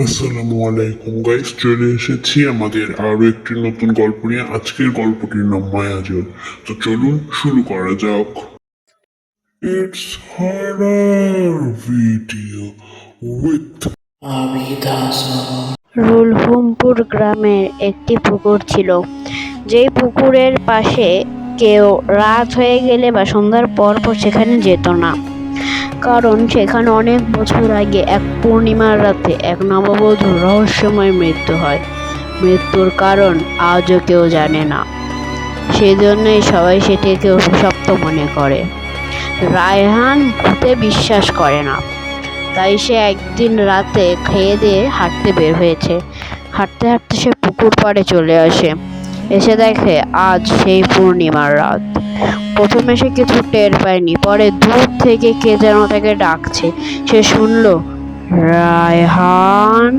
আসসালামু আলাইকুম গাইস, চলে এসেছি আমাদের আরো একটি নতুন গল্প নিয়ে। আজকের গল্পটির নাম মায়াজাল। তো চলুন শুরু করা যাক। ইটস হরর ভিডিও উইথ রুলহুমপুর গ্রামের একটি পুকুর ছিল। যেই পুকুরের পাশে কেউ রাত হয়ে গেলে বা সন্ধ্যার পর পর সেখানে যেত না, কারণ সেখানে অনেক বছর আগে এক পূর্ণিমার রাতে এক নববধূর রহস্যময় মৃত্যু হয়। মৃত্যুর কারণ আজও কেউ জানে না, সেজন্যই সবাই সেটিকে অভিশপ্ত মনে করে। রায়হান ভূতে বিশ্বাস করে না, তাই সে একদিন রাতে খেয়ে দিয়ে হাঁটতে বের হয়েছে। হাঁটতে হাঁটতে সে পুকুর পাড়ে চলে আসে। এসে দেখে আজ সেই পূর্ণিমার রাত। প্রথমে সে কিছু টের পায়নি, পরে দূর থেকে কে যেন তাকে ডাকছে। সে শুনল, রায়হান।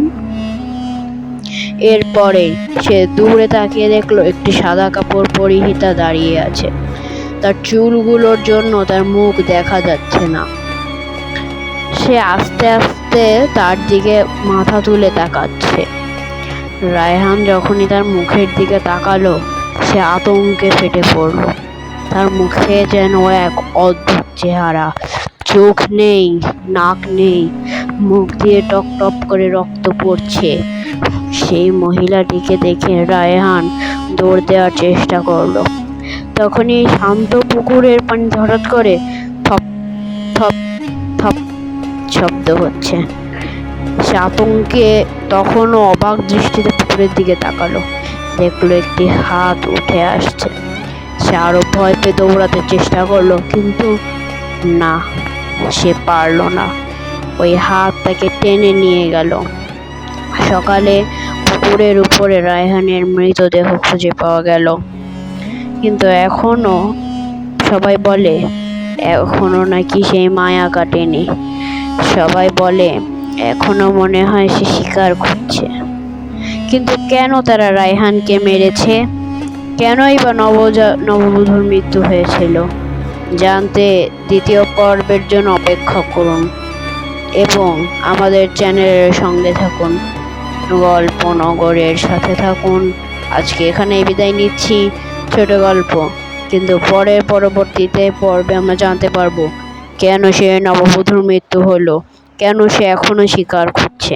এরপরে সে দূরে তাকিয়ে দেখলো একটি সাদা কাপড় পরিহিতা দাঁড়িয়ে আছে। তার চুলগুলোর জন্য তার মুখ দেখা যাচ্ছে না। সে আস্তে আস্তে তার দিকে মাথা তুলে তাকাচ্ছে। রায়হান যখনই তার মুখের দিকে তাকালো, সে আতঙ্কে ফেটে পড়ল। তার মুখে যেন এক অদ্ভুত চেহারা, চোখ নেই, নাক নেই, মুখ দিয়ে টপ টপ করে রক্ত পড়ছে। সেই মহিলাটিকে দেখে রায়হান দৌড় দেওয়ার চেষ্টা করলো। তখনই শান্ত পুকুরের পানি হঠাৎ করে থপ থপ থপ শব্দ হচ্ছে। সে আতঙ্কে তখনও অবাক দৃষ্টিতে পুকুরের দিকে তাকালো। দেখলো একটি হাত উঠে আসছে। সে আরো ভয় পেয়ে দৌড়াতে চেষ্টা করলো, কিন্তু না, সে পারলো না। ওই হাত তাকে টেনে নিয়ে গেল। সকালে পুকুরের উপরে রায়হানের মৃতদেহ খুঁজে পাওয়া গেল, কিন্তু এখনো সবাই বলে এখনো নাকি সেই মায়া কাটেনি। সবাই বলে এখনো মনে হয় সে শিকার খুঁজছে। কিন্তু কেন তারা রায়হানকে মেরেছে? কেনই বা নববধূর মৃত্যু হয়েছিল? জানতে দ্বিতীয় পর্বের জন্য অপেক্ষা করুন এবং আমাদের চ্যানেলের সঙ্গে থাকুন। গল্পনগরের সাথে থাকুন। আজকে এখানেই বিদায় নিচ্ছি, ছোট গল্প। কিন্তু পরবর্তীতে পর্বে আমরা জানতে পারবো কেন সে নববধূর মৃত্যু হলো, কেন সে এখনো শিকার খুঁজছে।